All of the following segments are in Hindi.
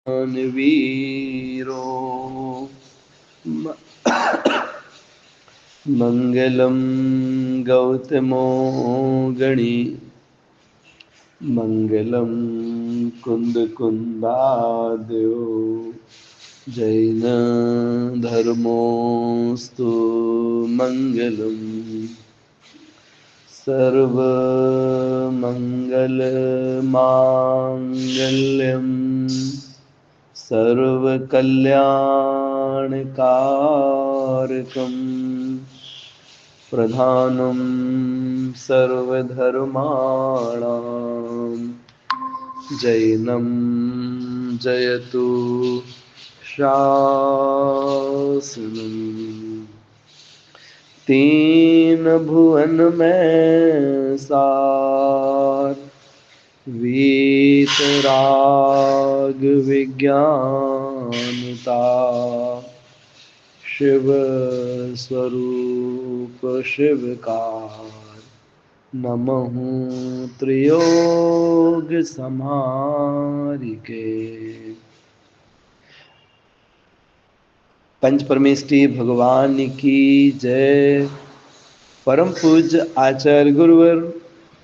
वीरो मंगलम गौतमो गणी मंगलम कुंदकुंदादयो जैन धर्मोस्तु मंगलम सर्वमंगल मांगल्यम सर्वकल्याणकारकम् प्रधानं सर्वधर्माणां जैनं जयतु शासनम्। तीन भुवन में सार वीतराग विज्ञानता शिव स्वरूप शिवकार नमः त्रियोग समारिके। पंच परमेष्टि भगवान की जय। परम पूज्य आचार्य गुरुवर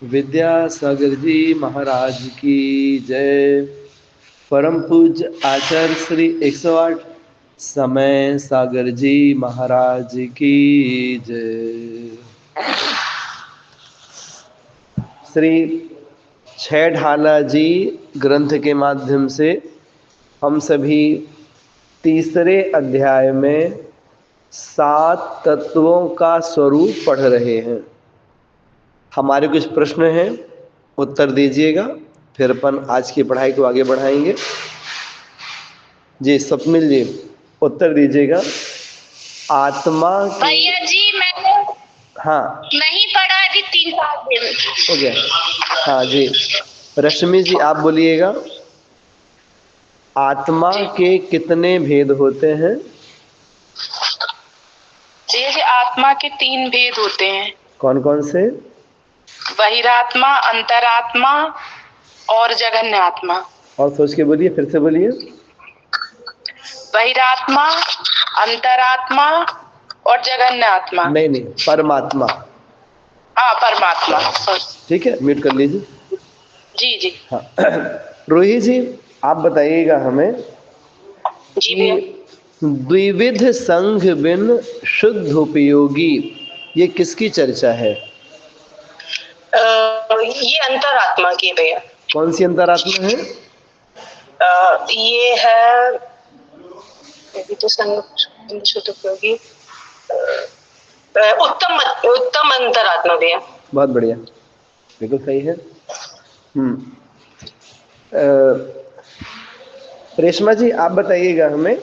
विद्यासागर जी महाराज की जय। परम पूज्य आचार्य श्री 108 समय सागर जी महाराज की जय। श्री छह ढाला जी ग्रंथ के माध्यम से हम सभी तीसरे अध्याय में 7 तत्वों का स्वरूप पढ़ रहे हैं। हमारे कुछ प्रश्न हैं, उत्तर दीजिएगा, फिर अपन आज की पढ़ाई को आगे बढ़ाएंगे। जी स्वप्निल जी उत्तर दीजिएगा। आत्मा भैया जी मैंने हाँ नहीं पढ़ा अभी 3-4 दिन हो गया। हाँ जी रश्मि जी आप बोलिएगा। आत्मा के कितने भेद होते हैं? जी आत्मा के 3 भेद होते हैं। कौन कौन से? बहिरात्मा, अंतरात्मा और जघन्य आत्मा। और सोच के बोलिए, फिर से बोलिए। बहिरात्मा, अंतरात्मा और जघन्य आत्मा। नहीं परमात्मा। हाँ परमात्मा। ठीक है म्यूट कर लीजिए। जी जी हाँ रोहित जी आप बताइएगा हमें जी कि द्विविध संघ बिन शुद्ध उपयोगी ये किसकी चर्चा है? ये अंतरात्मा की भैया। कौन सी अंतरात्मा है? ये है तो शुद्ध उपयोगी उत्तम अंतरात्मा भैया। बहुत बढ़िया, बिल्कुल सही है। रेशमा जी आप बताइएगा हमें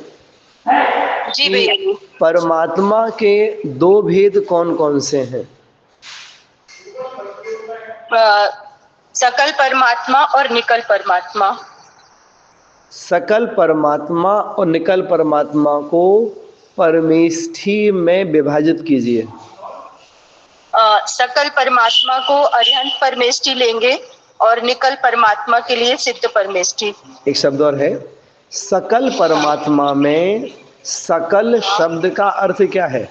जी भैया। परमात्मा के 2 भेद कौन कौन से हैं? सकल परमात्मा और निकल परमात्मा। सकल परमात्मा और निकल परमात्मा को परमेष्ठी में विभाजित कीजिए। सकल परमात्मा को अरिहंत परमेष्ठी लेंगे और निकल परमात्मा के लिए सिद्ध परमेष्ठी। एक शब्द और है, सकल परमात्मा में सकल शब्द का अर्थ क्या है?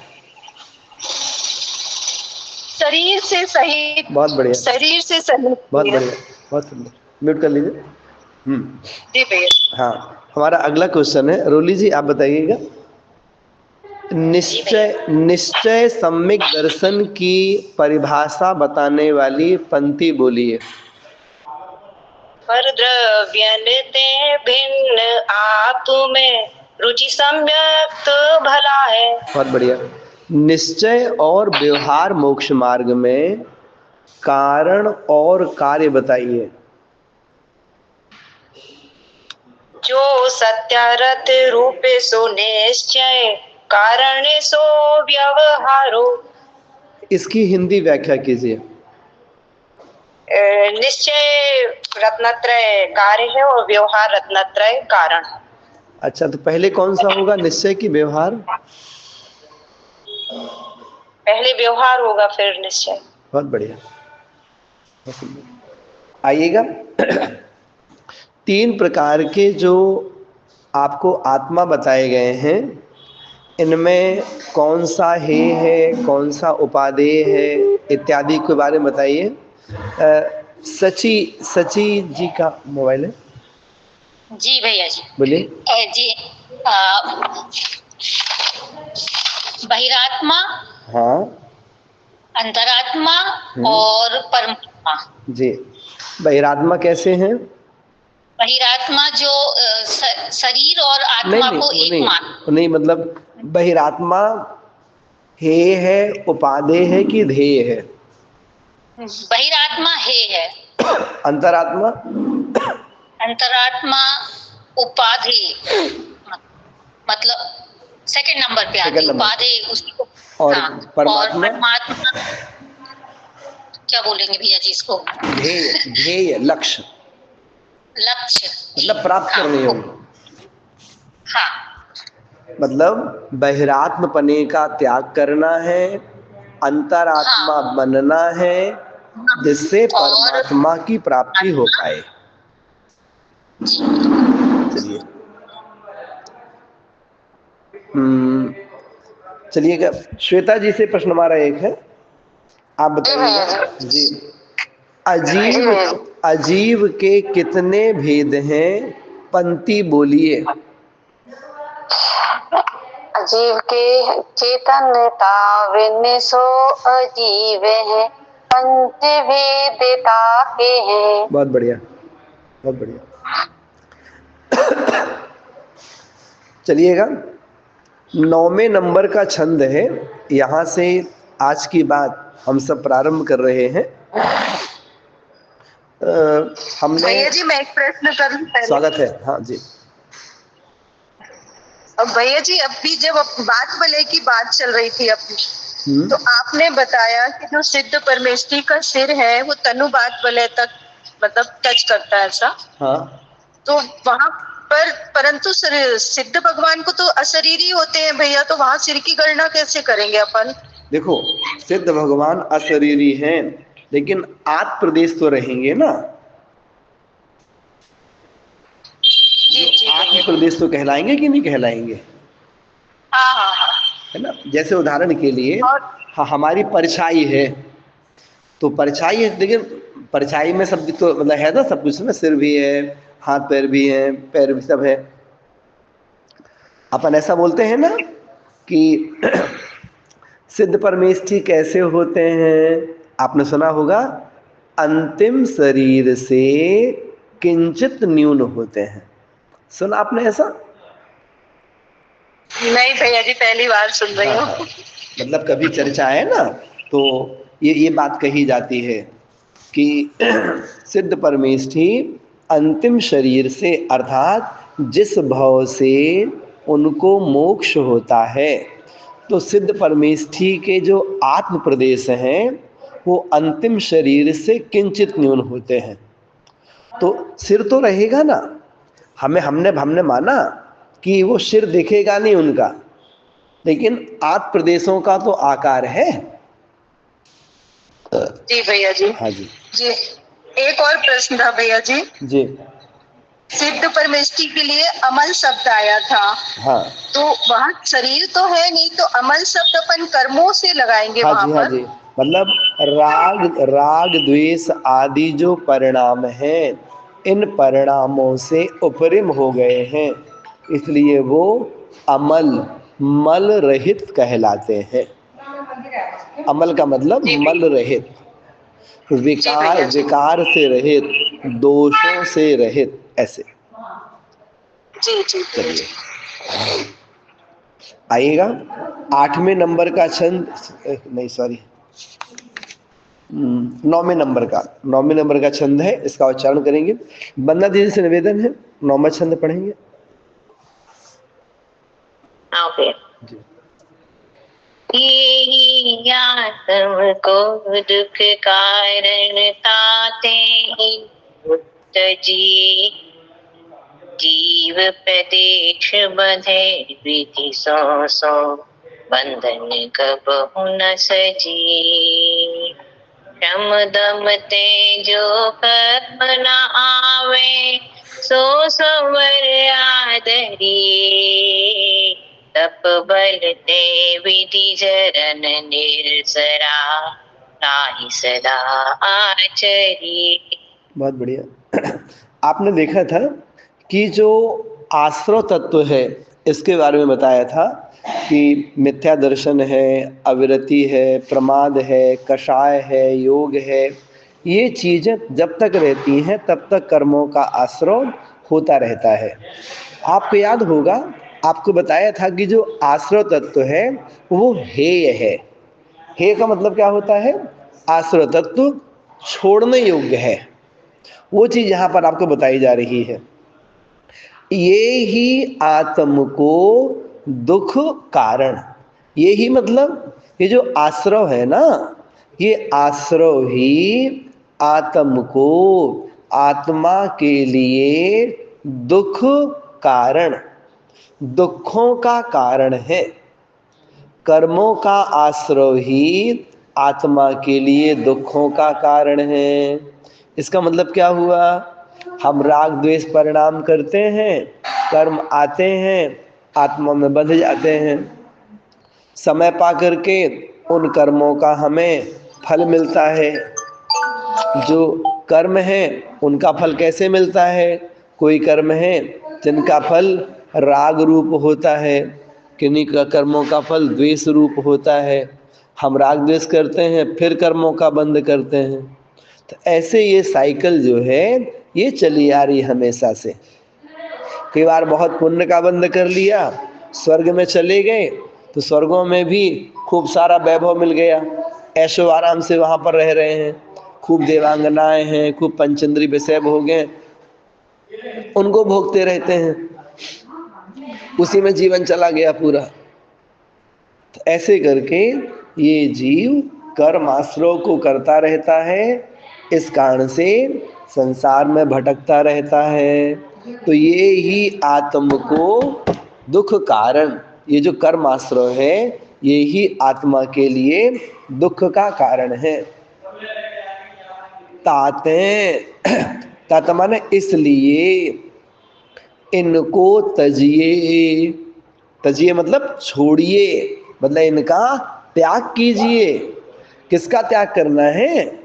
शरीर से सहित। बहुत बढ़िया, शरीर से सहित। बहुत बढ़िया, बहुत सुंदर। म्यूट कर लीजिए। जी भैया। हाँ हमारा अगला क्वेश्चन है, रोली जी आप बताइएगा। निश्चय सम्यक दर्शन की परिभाषा बताने वाली पंक्ति बोलिए। पर द्रव्य नित्य भिन्न आप में रुचि सम्यक भला है। बहुत बढ़िया। निश्चय और व्यवहार मोक्ष मार्ग में कारण और कार्य बताइए। जो सत्यारथ रूपे सो निश्चय कारण सो व्यवहारो। इसकी हिंदी व्याख्या कीजिए। निश्चय रत्नत्रय कार्य है और व्यवहार रत्नत्रय कारण। अच्छा तो पहले कौन सा होगा, निश्चय की व्यवहार? पहले व्यवहार होगा फिर निश्चय। बहुत बढ़िया। आइएगा 3 प्रकार के जो आपको आत्मा बताए गए हैं, इनमें कौन सा हे है, कौन सा उपादेय है, इत्यादि के बारे में बताइए। सची सची जी का मोबाइल है, जी भैया जी। बोलिए। जी, बहिरात्मा, हाँ। अंतरात्मा और परमात्मा। जी, बहिरात्मा कैसे हैं? बहिरात्मा जो शरीर और नहीं आत्मा नहीं, को वो एक नहीं, मान। वो नहीं, मतलब बहिरात्मा हे है, उपादेय है कि ध्येय है? बहिरात्मा है। अंतरात्मा? अंतरात्मा उपाधि, मतलब सेकंड नंबर पे आती सेकंड है नंबर उपाधि उसी को। और हाँ, और परमात्मा? परमात्मा क्या बोलेंगे भैया जी इसको? ध्येय, ध्येय, लक्ष्य, लक्ष्य। मतलब प्राप्त हाँ, करने योग्य। हाँ मतलब बहिरात्म पने का त्याग करना है, अंतरात्मा हाँ, बनना है, जिससे और परमात्मा की प्राप्ति हो आत्मा। पाए। चलिए, चलिएगा, श्वेता जी से प्रश्न हमारा एक है, आप बताइएगा जी। अजीव, अजीव के कितने भेद हैं, पंक्ति बोलिए। अजीव के चेतनता विन सो अजीव है, पंच भेदता के हैं। बहुत बढ़िया, बहुत बढ़िया। चलिएगा, 9वें नंबर का छंद है, यहाँ से आज की बात हम सब प्रारंभ कर रहे हैं। हमने, भैया जी मैं एक प्रश्न करूं पहले? स्वागत है, हाँ जी। अब भैया जी अभी जब बात बलय की बात चल रही थी अपनी, तो आपने बताया कि जो सिद्ध परमेष्ठी का सिर है वो तनु बात बलय तक मतलब टच करता है ऐसा। हाँ, तो वहां पर परंतु सिद्ध भगवान को तो अशरीरी होते हैं भैया, तो वहां सिर की गणना कैसे करेंगे अपन? देखो, सिद्ध भगवान अशरीरी हैं, लेकिन आत्म प्रदेश तो रहेंगे ना। जी जी आत्म भैया। प्रदेश तो कहलाएंगे कि नहीं कहलाएंगे? हाँ हाँ हाँ। है ना। जैसे उदाहरण के लिए, और हाँ, हमारी परछाई है, तो परछाई है, लेकिन परछाई में सब तो मतलब है ना, सब कुछ ना, सिर भी है, हाथ पैर भी हैं, पैर भी सब है। अपन ऐसा बोलते हैं ना कि सिद्ध परमेष्ठी कैसे होते हैं, आपने सुना होगा, अंतिम शरीर से किंचित न्यून होते हैं। सुना आपने ऐसा? नहीं भैया जी पहली बार सुन रही हाँ हूँ। हाँ, मतलब कभी चर्चा है ना, तो ये बात कही जाती है कि सिद्ध परमेष्ठी अंतिम शरीर से, अर्थात जिस भाव से उनको मोक्ष होता है, तो सिद्ध परमेष्ठी के जो आत्म प्रदेश हैं वो अंतिम शरीर से किंचित न्यून होते हैं। तो सिर तो रहेगा ना, हमें हमने हमने माना कि वो सिर दिखेगा नहीं उनका, लेकिन आत्म प्रदेशों का तो आकार है। जी भैया जी। हाँ जी। जी एक और प्रश्न था भैया जी। जी। सिद्ध परमेष्ठी के लिए अमल शब्द आया था, हाँ तो वहाँ शरीर तो है नहीं, तो अमल शब्द अपन कर्मों से लगाएंगे हाँ वहां जी, हाँ पर। जी, मतलब राग राग द्वेष आदि जो परिणाम हैं, इन परिणामों से उपरिम हो गए हैं, इसलिए वो अमल, मल रहित कहलाते हैं। अमल का मतलब जी मल रहित, जी विकार भैया जी। विकार से रहित, दोषों से रहित, ऐसे। जी जी भैया चलिए, जी। आइएगा, 8वें नंबर का छंद, नहीं सॉरी, 9वें नंबर का, 9वें नंबर का छंद है, इसका उच्चारण करेंगे। बन्ना दीदी से निवेदन है, 9वां छंद पढ़ेंगे। ओके। जी। यही आत्म को दुख कारण ताते ही मुक्त जी, जीव प्रदेश बंधे विधि सौ सौ, बंधन कबहु न सजी। श्रम दम तेजो कर्म न आवे, सो संवर आदरिए, तप बल ते विधि जरन निर्सरा, ताहि सदा आचरिए। बहुत बढ़िया। आपने देखा था कि जो आश्रव तत्व है इसके बारे में बताया था कि मिथ्या दर्शन है, अविरति है, प्रमाद है, कषाय है, योग है। ये चीजें जब तक रहती हैं तब तक कर्मों का आश्रव होता रहता है। आपको याद होगा, आपको बताया था कि जो आश्रव तत्व है वो हेय है। हेय का मतलब क्या होता है? आश्रव तत्व छोड़ने योग्य है। वो चीज यहां पर आपको बताई जा रही है। ये ही आत्म को दुख कारण, ये ही मतलब ये जो आश्रव है ना, ये आश्रव ही आत्म को, आत्मा के लिए दुख कारण, दुखों का कारण है। कर्मों का आश्रव ही आत्मा के लिए दुखों का कारण है। इसका मतलब क्या हुआ? हम राग द्वेष परिणाम करते हैं, कर्म आते हैं, आत्मा में बंध जाते हैं। समय पा करके उन कर्मों का हमें फल मिलता है। जो कर्म है उनका फल कैसे मिलता है? कोई कर्म है जिनका फल राग रूप होता है, किन्हीं का कर्मों का फल द्वेष रूप होता है। हम राग द्वेष करते हैं, फिर कर्मों का बंद करते हैं। तो ऐसे ये साइकिल जो है ये चली आ रही हमेशा से। कई बार बहुत पुण्य का बंद कर लिया, स्वर्ग में चले गए, तो स्वर्गों में भी खूब सारा वैभव मिल गया, ऐशो आराम से वहां पर रह रहे हैं, खूब देवांगनाएं हैं, खूब पंचेंद्री विषय हो गए, उनको भोगते रहते हैं, उसी में जीवन चला गया पूरा। तो ऐसे करके ये जीव कर्म आश्रव को करता रहता है, इस कारण से संसार में भटकता रहता है। तो ये ही आत्म को दुख कारण, ये जो कर्म आश्रव है ये ही आत्मा के लिए दुख का कारण है। ताते, तात माने इसलिए, इनको तजिए, तजिए मतलब छोड़िए, मतलब इनका त्याग कीजिए। किसका त्याग करना है?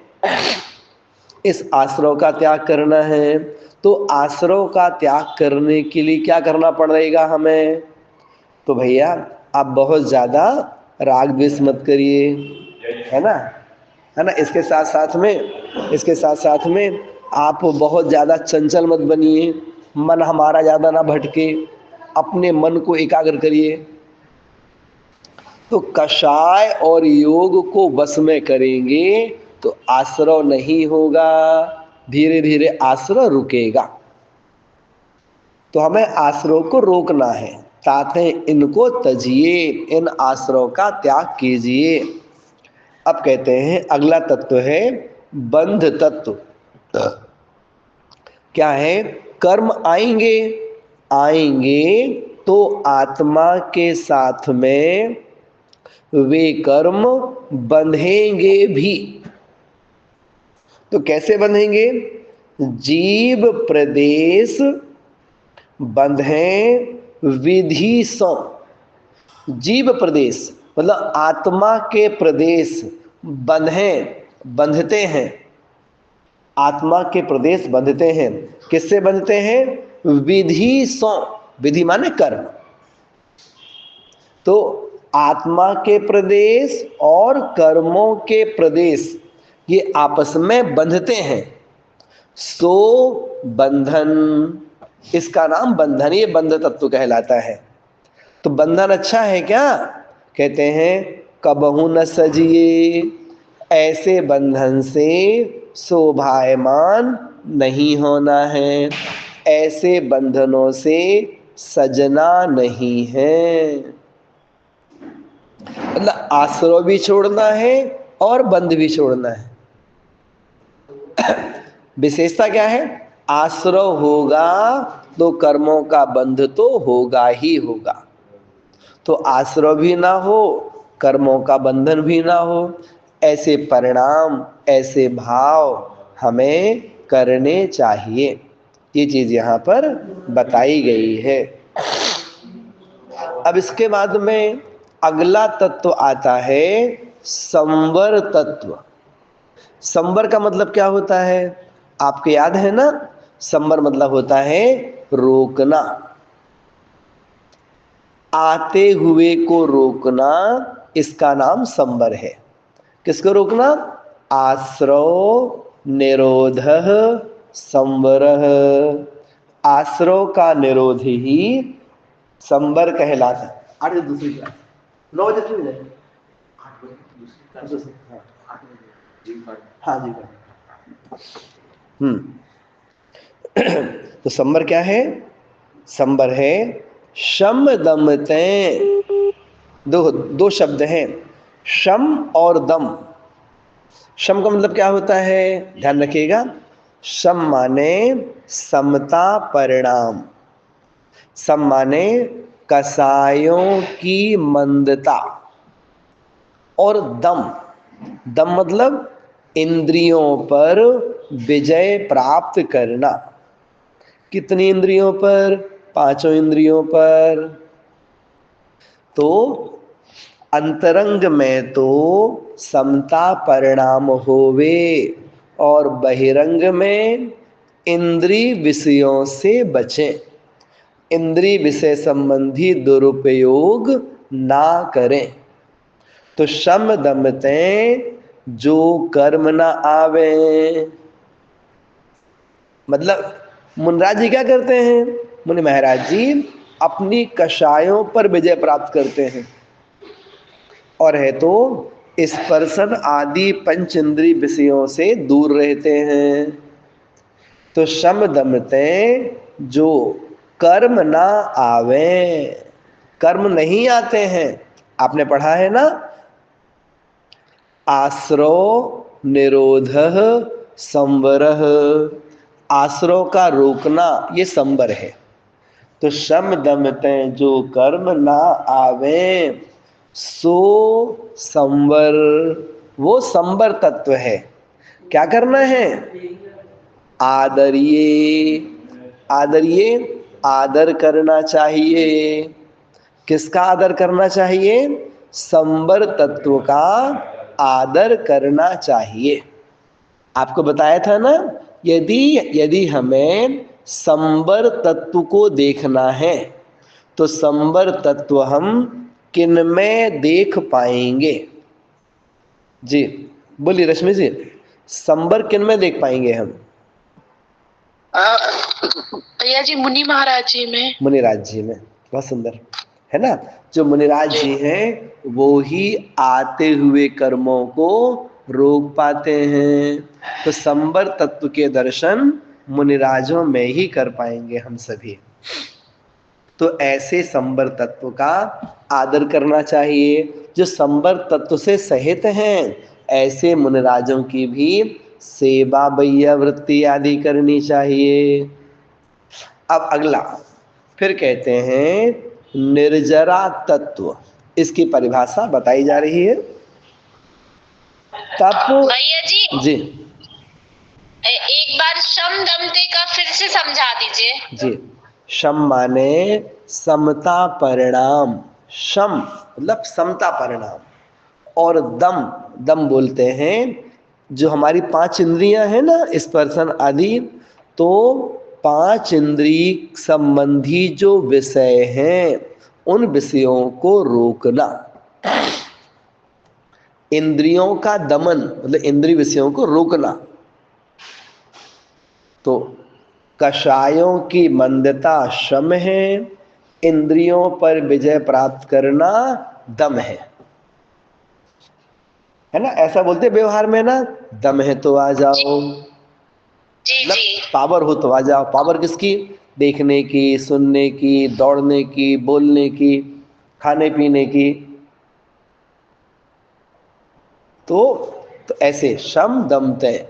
इस आश्रव का त्याग करना है। तो आश्रव का त्याग करने के लिए क्या करना पड़ेगा हमें? तो भैया आप बहुत ज्यादा राग द्वेष मत करिए, है ना, है ना। इसके साथ साथ में आप बहुत ज्यादा चंचल मत बनिए, मन हमारा ज्यादा ना भटके, अपने मन को एकाग्र करिए। तो कषाय और योग को वश में करेंगे तो आश्रव नहीं होगा, धीरे धीरे आश्रव रुकेगा। तो हमें आश्रव को रोकना है। ताते इनको तजिए, इन आश्रव का त्याग कीजिए। अब कहते हैं अगला तत्व है बंध तत्व। क्या है? कर्म आएंगे, आएंगे तो आत्मा के साथ में वे कर्म बंधेंगे भी। तो कैसे बंधेंगे? जीव प्रदेश बंधे विधि सौ। जीव प्रदेश मतलब आत्मा के प्रदेश बंधे, बंधते हैं, आत्मा के प्रदेश बंधते हैं। किससे बंधते हैं? विधि सौ, विधि माने कर्म। तो आत्मा के प्रदेश और कर्मों के प्रदेश ये आपस में बंधते हैं। सो बंधन, इसका नाम बंधन, ये बंध तत्व कहलाता है। तो बंधन अच्छा है क्या? कहते हैं कबहू न सजिए, ऐसे बंधन से शोभायमान नहीं होना है, ऐसे बंधनों से सजना नहीं है। मतलब आश्रव भी छोड़ना है और बंध भी छोड़ना है। विशेषता क्या है? आश्रव होगा तो कर्मों का बंध तो होगा ही होगा। तो आश्रव भी ना हो, कर्मों का बंधन भी ना हो, ऐसे परिणाम, ऐसे भाव हमें करने चाहिए। ये चीज यहाँ पर बताई गई है। अब इसके बाद में अगला तत्व आता है संवर तत्व। संवर का मतलब क्या होता है? आपको याद है ना? संवर मतलब होता है रोकना, आते हुए को रोकना, इसका नाम संवर है। किसको रोकना? आश्रव निरोधः संवरः। आश्रव का निरोध ही संवर कहलाता है। आठ दूसरी क्लास 9 बजे क्यों जाए? हाँ जी। तो संवर क्या है? संवर है शम दम तय। दो शब्द हैं, शम और दम। शम का मतलब क्या होता है? ध्यान रखिएगा, शम माने समता परिणाम, सम माने कसायों की मंदता, और दम, दम मतलब इंद्रियों पर विजय प्राप्त करना। कितनी इंद्रियों पर? 5 इंद्रियों पर। तो अंतरंग में तो समता परिणाम होवे, और बहिरंग में इंद्रिय विषयों से बचें। इंद्रिय विषय संबंधी दुरुपयोग ना करें। तो शम दम तय जो कर्म ना आवे। मतलब मुनिराज जी क्या करते हैं? मुनि महाराज जी अपनी कषायों पर विजय प्राप्त करते हैं, और है तो स्पर्शन आदि पंच इंद्रिय विषयों से दूर रहते हैं। तो शम दम तय जो कर्म ना आवे, कर्म नहीं आते हैं। आपने पढ़ा है ना, आश्रव निरोधः संवरः। आश्रव का रोकना ये संवर है। तो शम दम तय जो कर्म ना आवे सो संवर, वो संवर तत्व है। क्या करना है? आदरिये, आदरिये आदर करना चाहिए। किसका आदर करना चाहिए? संवर तत्व का आदर करना चाहिए। आपको बताया था ना, यदि यदि हमें संवर तत्व को देखना है तो संवर तत्व हम किनमें देख पाएंगे? जी बोलिए रश्मि जी, संवर किनमें देख पाएंगे हम? भैया जी मुनि महाराज जी में। मुनिराज जी में। बहुत सुंदर है ना। जो मुनिराज जी हैं वो ही आते हुए कर्मों को रोक पाते हैं। तो संवर तत्व के दर्शन मुनिराजों में ही कर पाएंगे हम सभी। तो ऐसे संवर तत्व का आदर करना चाहिए। जो संवर तत्व से सहित हैं ऐसे मुनिराजों की भी सेवा बैया वृत्ति आदि करनी चाहिए। अब अगला फिर कहते हैं निर्जरा तत्व। इसकी परिभाषा बताई जा रही है। तप भैया जी एक बार शम दमते का फिर से समझा दीजिए। जी, शम माने समता परिणाम। शम मतलब समता परिणाम, और दम, दम बोलते हैं जो हमारी 5 इंद्रियां हैं ना, स्पर्शन आदि, तो 5 इंद्रिय संबंधी जो विषय हैं उन विषयों को रोकना। इंद्रियों का दमन मतलब इंद्रिय विषयों को रोकना। तो कषायों की मंदता शम है, इंद्रियों पर विजय प्राप्त करना दम है ना? ऐसा बोलते व्यवहार में ना, दम है तो आ जाओ। जी मतलब जी। पावर हो तो आ जाओ। पावर किसकी? देखने की, सुनने की, दौड़ने की, बोलने की, खाने पीने की। तो ऐसे शम दम तय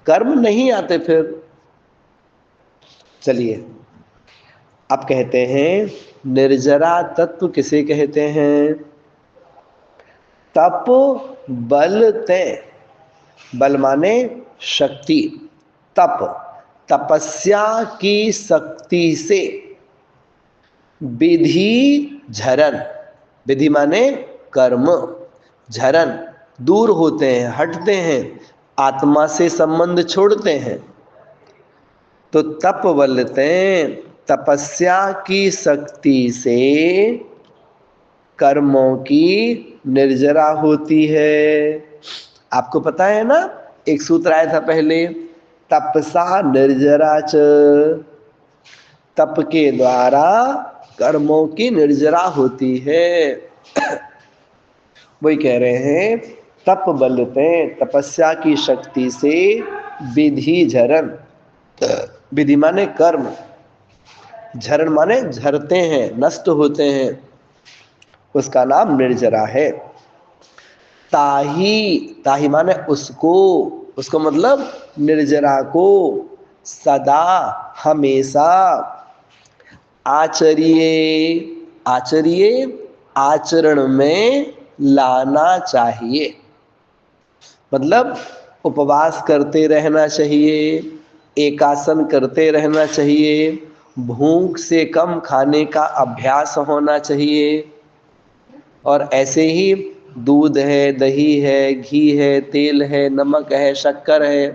कर्म नहीं आते फिर। चलिए अब कहते हैं निर्जरा तत्व किसे कहते हैं? तप बल तय। बल माने शक्ति, तप, तपस्या की शक्ति से विधि झरन, विधि माने कर्म, झरन दूर होते हैं, हटते हैं, आत्मा से संबंध छोड़ते हैं। तो तप बोलते हैं तपस्या की शक्ति से कर्मों की निर्जरा होती है। आपको पता है ना, एक सूत्र आया था पहले, तपसा निर्जरा च, तप के द्वारा कर्मों की निर्जरा होती है। वही कह रहे हैं तप बलते, तपस्या की शक्ति से विधि झरन, विधि माने कर्म, झरण माने झरते हैं, नष्ट होते हैं, उसका नाम निर्जरा है। ताही, ताही माने उसको, उसको मतलब निर्जरा को सदा हमेशा आचरिए, आचरिए आचरण में लाना चाहिए। मतलब उपवास करते रहना चाहिए, एकासन करते रहना चाहिए, भूख से कम खाने का अभ्यास होना चाहिए। और ऐसे ही दूध है, दही है, घी है, तेल है, नमक है, शक्कर है,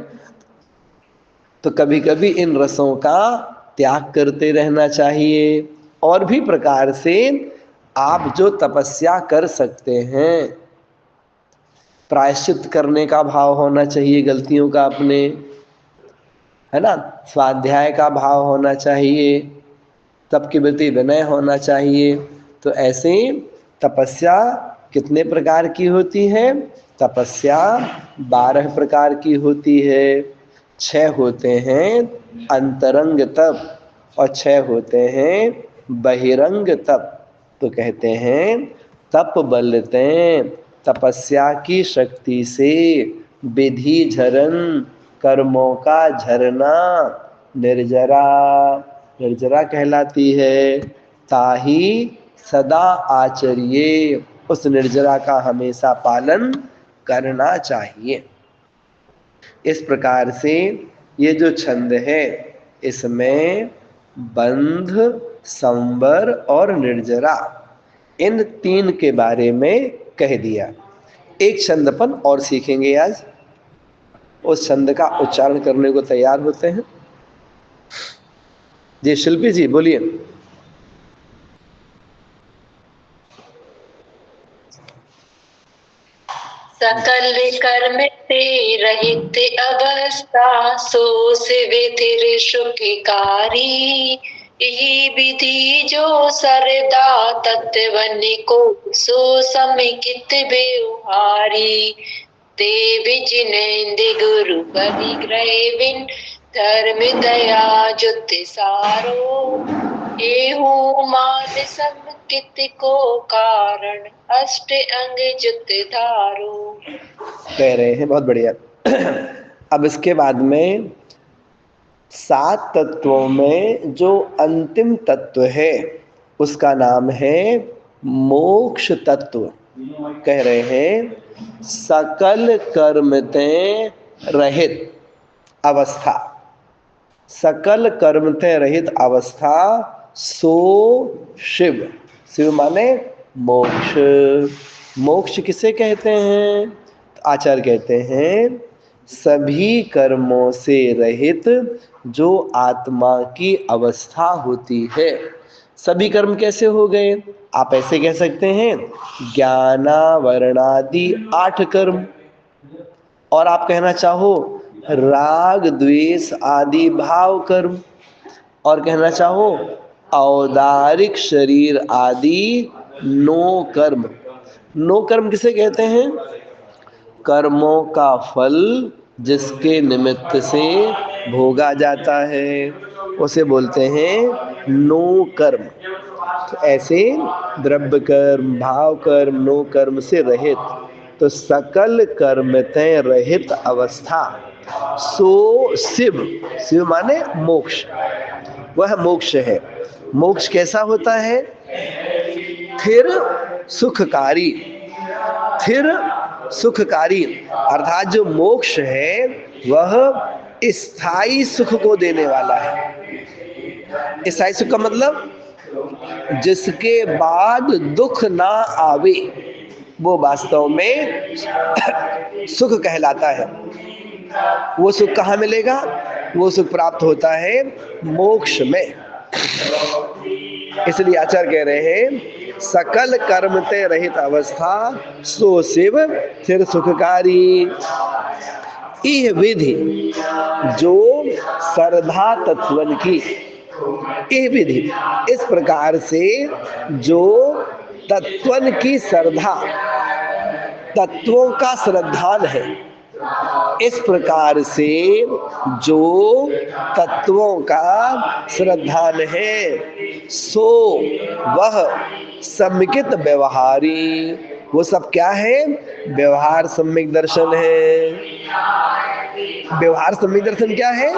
तो कभी कभी इन रसों का त्याग करते रहना चाहिए। और भी प्रकार से आप जो तपस्या कर सकते हैं, प्रायश्चित करने का भाव होना चाहिए गलतियों का अपने, है ना, स्वाध्याय का भाव होना चाहिए, तप के प्रति विनय होना चाहिए। तो ऐसे तपस्या कितने प्रकार की होती है? तपस्या 12 प्रकार की होती है। 6 होते हैं अंतरंग तप और 6 होते हैं बहिरंग तप। तो कहते हैं तप बलते तपस्या की शक्ति से विधि झरन, कर्मों का झरना निर्जरा, निर्जरा कहलाती है। ताही सदा आचरिए, उस निर्जरा का हमेशा पालन करना चाहिए। इस प्रकार से ये जो छंद है इसमें बंध, संवर और निर्जरा इन 3 के बारे में कह दिया। एक छंद अपन और सीखेंगे आज, उस छंद का उच्चारण करने को तैयार होते हैं। जी शिल्पी जी बोलिए। सकल कर्म से रहित अवस्था, सो विधि सुखकारी। यही विधि जो सरदा तत्वन को, सो समिकित व्यवहारी। देव जिनेन्द्र गुरु परिग्रह बिन, धर्म दया जुत सारो। एहू मान समिकित को कारण, अष्ट अंग जुत धारो। कह रहे हैं बहुत बढ़िया। अब इसके बाद में 7 तत्वों में जो अंतिम तत्व है उसका नाम है मोक्ष तत्व। कह रहे हैं सकल कर्मते रहित अवस्था, सकल कर्मते रहित अवस्था सो शिव, शिव माने मोक्ष। मोक्ष किसे कहते हैं? आचार्य कहते हैं सभी कर्मों से रहित जो आत्मा की अवस्था होती है। सभी कर्म कैसे हो गए? आप ऐसे कह सकते हैं ज्ञानावरणादि 8 कर्म, और आप कहना चाहो राग द्वेष आदि भाव कर्म, और कहना चाहो औदारिक शरीर आदि 9 कर्म। 9 कर्म किसे कहते हैं? कर्मों का फल जिसके निमित्त से भोगा जाता है उसे बोलते हैं 9 कर्म। तो ऐसे द्रव्य कर्म, भाव कर्म, 9 कर्म से रहित, तो सकल कर्मते रहित अवस्था सो शिव, शिव माने मोक्ष, वह मोक्ष है। मोक्ष कैसा होता है? फिर सुखकारी, फिर सुखकारी, अर्थात जो मोक्ष है वह स्थायी सुख को देने वाला है। स्थायी सुख का मतलब जिसके बाद दुख ना आवे, वो वास्तव में सुख कहलाता है। वो सुख कहाँ मिलेगा? वो सुख प्राप्त होता है मोक्ष में। इसलिए आचार्य कह रहे हैं सकल कर्म ते रहित अवस्था सो शिव फिर सुखकारी। यह विधि जो श्रद्धा तत्वन की, यह विधि इस प्रकार से जो तत्वन की श्रद्धा, तत्वों का श्रद्धान है, इस प्रकार से जो तत्वों का श्रद्धान है, सो वह सम्यक्त व्यवहारी, वो सब क्या है? व्यवहार सम्यक दर्शन है। व्यवहार सम्यक दर्शन क्या है?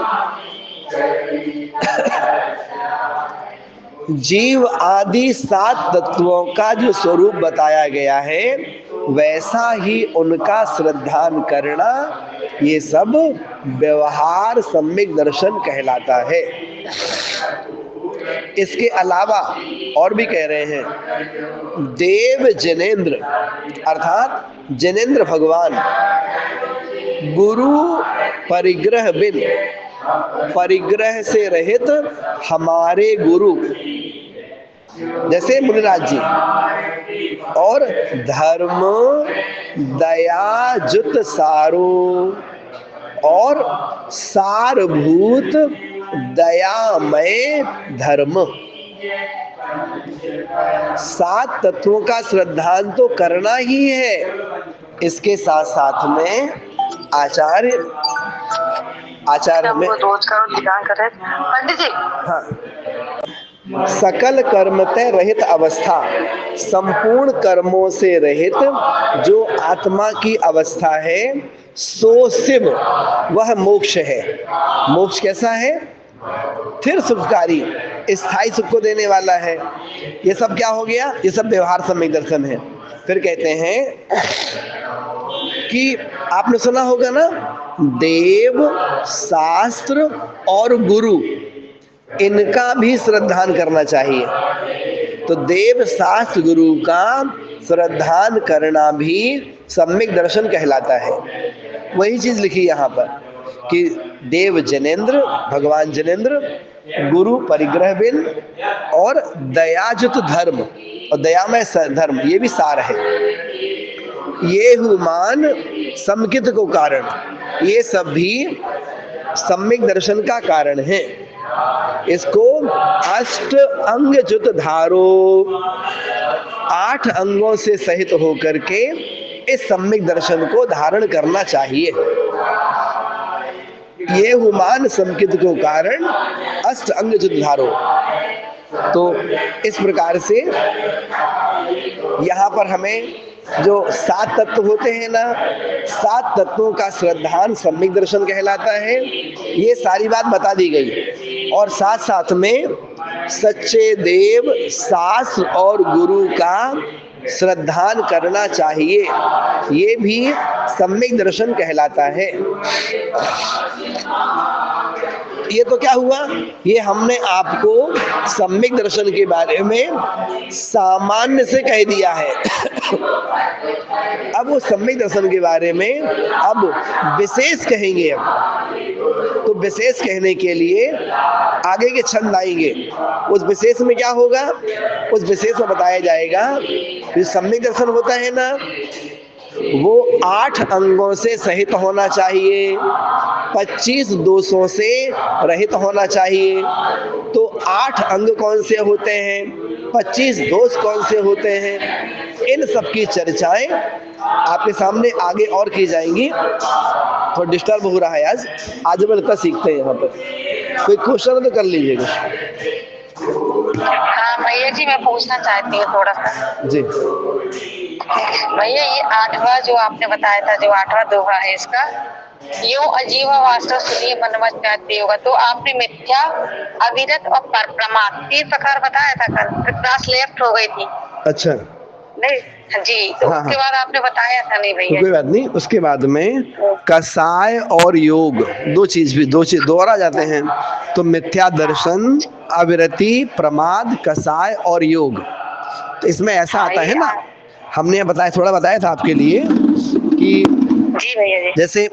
जीव आदि 7 तत्वों का जो स्वरूप बताया गया है, वैसा ही उनका श्रद्धान करना, ये सब व्यवहार सम्यक दर्शन कहलाता है। इसके अलावा और भी कह रहे हैं, देव जनेन्द्र अर्थात जनेन्द्र भगवान गुरु परिग्रह बिन, परिग्रह से रहित हमारे गुरु जैसे मुनिराज जी, और धर्म दया जुत सारो, और सारभूत दयामय धर्म। 7 तत्वों का श्रद्धान तो करना ही है, इसके साथ साथ में आचार्य में रोज का ध्यान कर रहे पंडित जी। हाँ, सकल कर्म ते रहित अवस्था, संपूर्ण कर्मों से रहित जो आत्मा की अवस्था है, सो शिव वह मोक्ष है। मोक्ष कैसा है? फिर सुखकारी, स्थायी सुख को देने वाला है। ये सब क्या हो गया? ये सब व्यवहार सम्यक दर्शन है। फिर कहते हैं कि आपने सुना होगा ना, देव शास्त्र और गुरु, इनका भी श्रद्धान करना चाहिए। तो देव शास्त्र गुरु का श्रद्धान करना भी सम्यक दर्शन कहलाता है। वही चीज लिखी यहाँ पर कि देव जनेन्द्र, भगवान जनेन्द्र, गुरु परिग्रह बिन, और दयाजुत धर्म, और दयामय धर्म, ये भी सार है। ये हुमान समकित को कारण, ये सब भी सम्यक दर्शन का कारण है। इसको अष्ट अंग जुत धारो, 8 अंगों से सहित होकर के इस सम्यक दर्शन को धारण करना चाहिए। ये हुमान समकित को कारण अष्ट अंग जुत धारो। तो इस प्रकार से यहाँ पर हमें जो 7 तत्व होते हैं ना, 7 तत्वों का श्रद्धान सम्यक दर्शन कहलाता है। ये सारी बात बता दी गई, और साथ साथ में सच्चे देव शास्त्र और गुरु का श्रद्धान करना चाहिए, ये भी सम्यक दर्शन कहलाता है। ये तो क्या हुआ? ये हमने आपको सम्यक दर्शन के बारे में सामान्य से कह दिया है। अब वो सम्यक दर्शन के बारे में अब विशेष कहेंगे। तो विशेष कहने के लिए आगे के छंद आएंगे। उस विशेष में क्या होगा? उस विशेष में बताया जाएगा कि सम्यक दर्शन होता है ना, वो 8 अंगों से सहित होना चाहिए, 25 दोषों से रहित होना चाहिए। तो 8 अंग कौन से होते हैं, 25 दोष कौन से होते हैं, इन सब की चर्चाएं आपके सामने आगे और की जाएंगी। तो डिस्टर्ब हो रहा है आज लगता सीखते हैं यहाँ पर। कोई क्वेश्चन तो कर लीजिएगा। हाँ भैया जी, मैं पूछना चाहती हूँ थोड़ा सा जी। भैया, ये 8वां जो आपने बताया था, जो 8वां दोहा है इसका, यो अजीवा वास्तव सुनिए मनमत चाहते होगा, तो आपने मिथ्या, अविरत और प्रमाद 3 प्रकार बताया था कल, क्लास लेफ्ट हो गई थी। अच्छा, नहीं जी, तो हाँ उसके हाँ, बाद आपने बताया था नहीं तो भैया। कोई बात नहीं। उसके बाद में कसाय और योग, दो चीज दोहरा जाते हैं। तो मिथ्या दर्शन, अविरति, प्रमाद, कसाय और योग। तो इसमें ऐसा आता है ना, हमने बताया, थोड़ा बताया था आपके लिए कि जी भैया जी। जैसे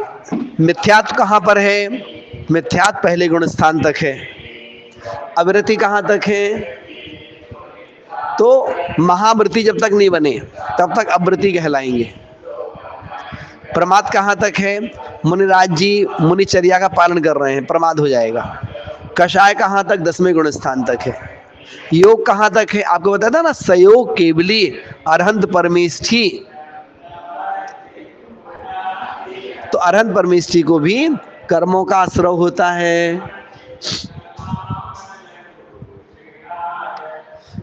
मिथ्यात्व कहाँ पर है, मिथ्यात्व पहले गुण स्थान तक है। अविरति कहाँ तक है, तो महावृत्ति जब तक नहीं बने तब तक अवृत्ति कहलाएंगे। प्रमाद कहाँ तक है, मुनिराज जी मुनिचर्या का पालन कर रहे हैं, प्रमाद हो जाएगा। कषाय कहाँ तक, 10वें गुण स्थान तक है। योग कहाँ तक है, आपको बताया था ना, सयोग केवली अरहंत परमेष्ठी। तो अरहंत परमेष्ठी को भी कर्मों का आश्रय होता है।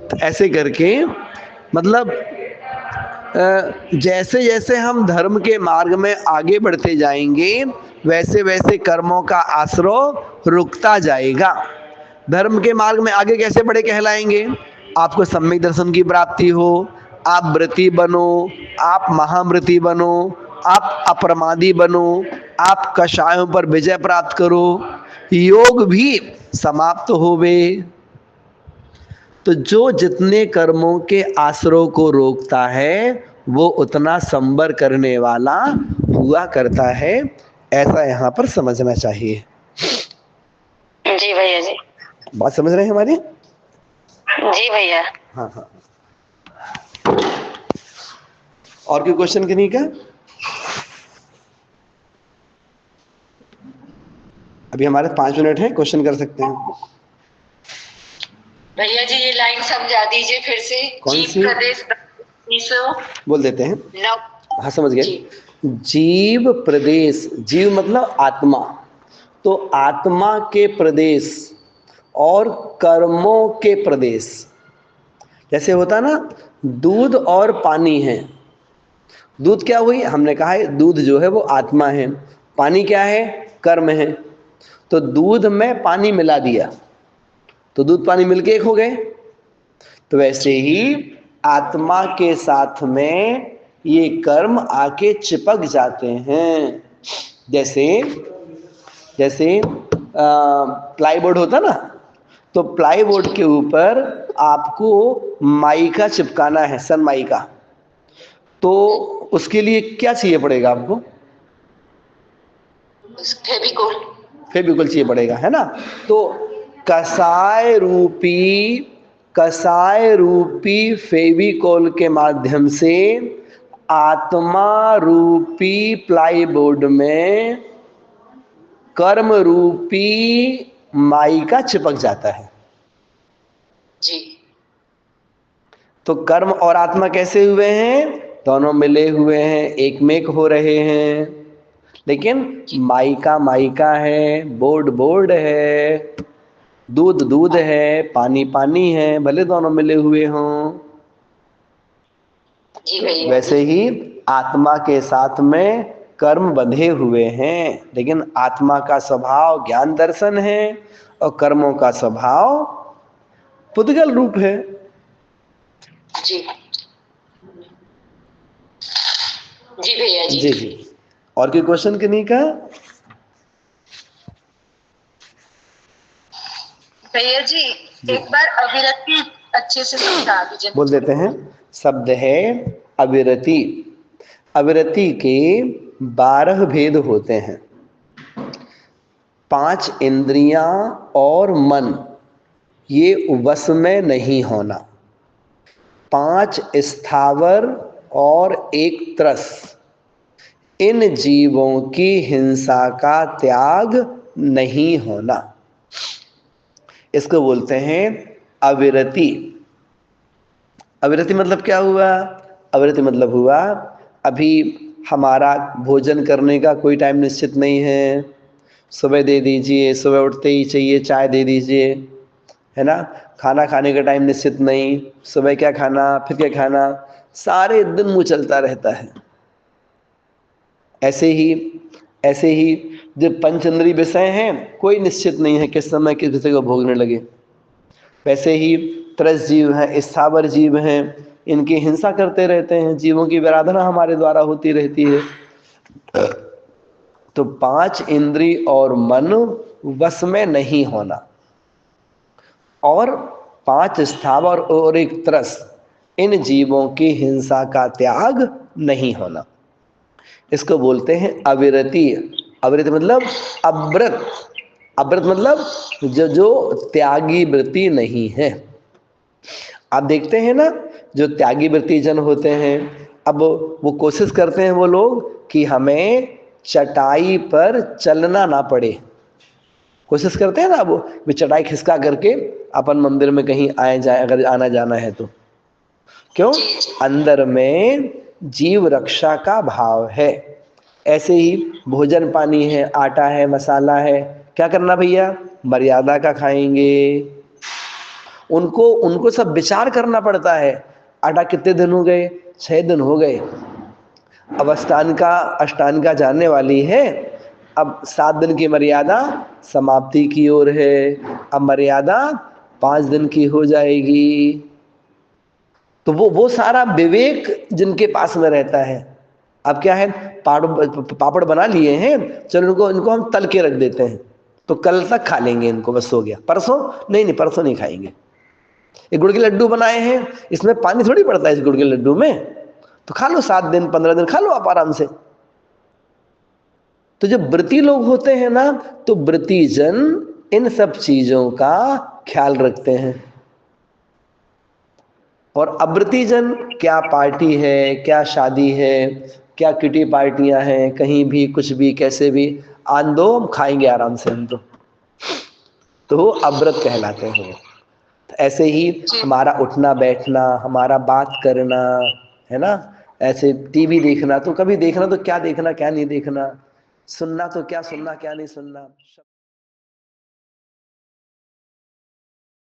तो ऐसे करके मतलब जैसे जैसे हम धर्म के मार्ग में आगे बढ़ते जाएंगे वैसे वैसे कर्मों का आश्रय रुकता जाएगा। धर्म के मार्ग में आगे कैसे बढ़े कहलाएंगे, आपको सम्यक दर्शन की प्राप्ति हो, आप व्रती बनो, आप महाव्रती बनो, आप अप्रमादी बनो, आप कषायों पर विजय प्राप्त करो, योग भी समाप्त होवे। तो जो जितने कर्मों के आश्रयों को रोकता है वो उतना संबर करने वाला हुआ करता है, ऐसा यहाँ पर समझना चाहिए। जी भैया जी। बात समझ रहे हैं हमारी? जी भैया। हाँ हाँ। और कोई क्वेश्चन किन्हीं का? अभी हमारे 5 मिनट है, क्वेश्चन कर सकते हैं। भैया जी ये लाइन समझा दीजिए फिर से। कौन सी? प्रदेश बोल देते हैं। हाँ समझ गए। जीव प्रदेश, जीव मतलब आत्मा, तो आत्मा के प्रदेश और कर्मों के प्रदेश। जैसे होता ना, दूध और पानी है। दूध क्या हुई, हमने कहा है दूध जो है वो आत्मा है, पानी क्या है, कर्म है। तो दूध में पानी मिला दिया तो दूध पानी मिलके एक हो गए। तो वैसे ही आत्मा के साथ में ये कर्म आके चिपक जाते हैं। जैसे जैसे प्लाईवुड होता ना, तो प्लाईवुड के ऊपर आपको माइका चिपकाना है, सन माइका। तो उसके लिए क्या चाहिए पड़ेगा आपको, फेविकोल। फेविकोल चाहिए पड़ेगा, है ना। तो कसाय रूपी फेविकोल के माध्यम से आत्मा रूपी प्लाईवुड में कर्म रूपी माइका चिपक जाता है जी। तो कर्म और आत्मा कैसे हुए हैं, दोनों मिले हुए हैं, एक में एक हो रहे हैं। लेकिन माइका माइका है, बोर्ड बोर्ड है, दूध दूध है, पानी पानी है, भले दोनों मिले हुए हों। वैसे ही आत्मा के साथ में कर्म बंधे हुए हैं, लेकिन आत्मा का स्वभाव ज्ञान दर्शन है और कर्मों का स्वभाव पुद्गल रूप है। जी जी भैया जी। जी जी। और कोई क्वेश्चन किन्हीं का? भैया जी एक बार अविरति अच्छे से समझा दीजिए। बोल देते हैं। शब्द है अविरति। अविरति के 12 भेद होते हैं। 5 इंद्रियां और मन ये वश में नहीं होना, 5 स्थावर और 1 त्रस, इन जीवों की हिंसा का त्याग नहीं होना, इसको बोलते हैं अविरति। अविरति मतलब क्या हुआ, अविरति मतलब हुआ अभी हमारा भोजन करने का कोई टाइम निश्चित नहीं है, सुबह दे दीजिए, सुबह उठते ही चाहिए चाय दे दीजिए, है ना। खाना खाने का टाइम निश्चित नहीं, सुबह क्या खाना फिर क्या खाना, सारे दिन मुंह चलता रहता है। ऐसे ही जो पंचेंद्रिय विषय हैं कोई निश्चित नहीं है किस समय किस विषय को भोगने लगे। वैसे ही त्रस जीव हैं, स्थावर जीव हैं, इनकी हिंसा करते रहते हैं, जीवों की आराधना हमारे द्वारा होती रहती है। तो 5 इंद्री और मन वश में नहीं होना, और 5 स्थावर और 1 तरस, इन जीवों की हिंसा का त्याग नहीं होना, इसको बोलते हैं अविरति। अविरति मतलब अव्रत, अव्रत मतलब जो त्यागी वृत्ति नहीं है। आप देखते हैं ना, जो त्यागी वृत्ति जन होते हैं, अब वो कोशिश करते हैं वो लोग कि हमें चटाई पर चलना ना पड़े। कोशिश करते हैं ना वो चटाई खिसका करके अपन मंदिर में कहीं आए जाए, अगर आना जाना है तो। क्यों? अंदर में जीव रक्षा का भाव है। ऐसे ही भोजन पानी है, आटा है, मसाला है, क्या करना भैया? मर्यादा का खाएंगे। उनको उनको सब विचार करना पड़ता है। आटा कितने दिन हो गए? 6 दिन हो गए। अब अष्टांगिका जानने वाली है, अब 7 दिन की मर्यादा समाप्ति की ओर है, अब मर्यादा 5 दिन की हो जाएगी। तो वो सारा विवेक जिनके पास में रहता है। अब क्या है, पापड़ बना लिए हैं, चलो इनको हम तल के रख देते हैं, तो कल तक खा लेंगे इनको, बस हो गया। परसों नहीं, परसों नहीं खाएंगे। ये गुड़ के लड्डू बनाए हैं, इसमें पानी थोड़ी पड़ता है इस गुड़ के लड्डू में, तो खा लो 7 दिन 15 दिन खा लो आप आराम से। तो जब व्रती लोग होते हैं ना, तो व्रती जन इन सब चीजों का ख्याल रखते हैं। और अव्रती जन, क्या पार्टी है, क्या शादी है, क्या किटी पार्टियां हैं, कहीं भी कुछ भी कैसे भी आन दो, हम खाएंगे आराम से हम तो वो अव्रत कहलाते हैं। तो ऐसे ही हमारा उठना बैठना, हमारा बात करना, है ना, ऐसे टीवी देखना, तो कभी देखना तो क्या देखना क्या नहीं देखना, सुनना तो क्या सुनना क्या नहीं सुनना।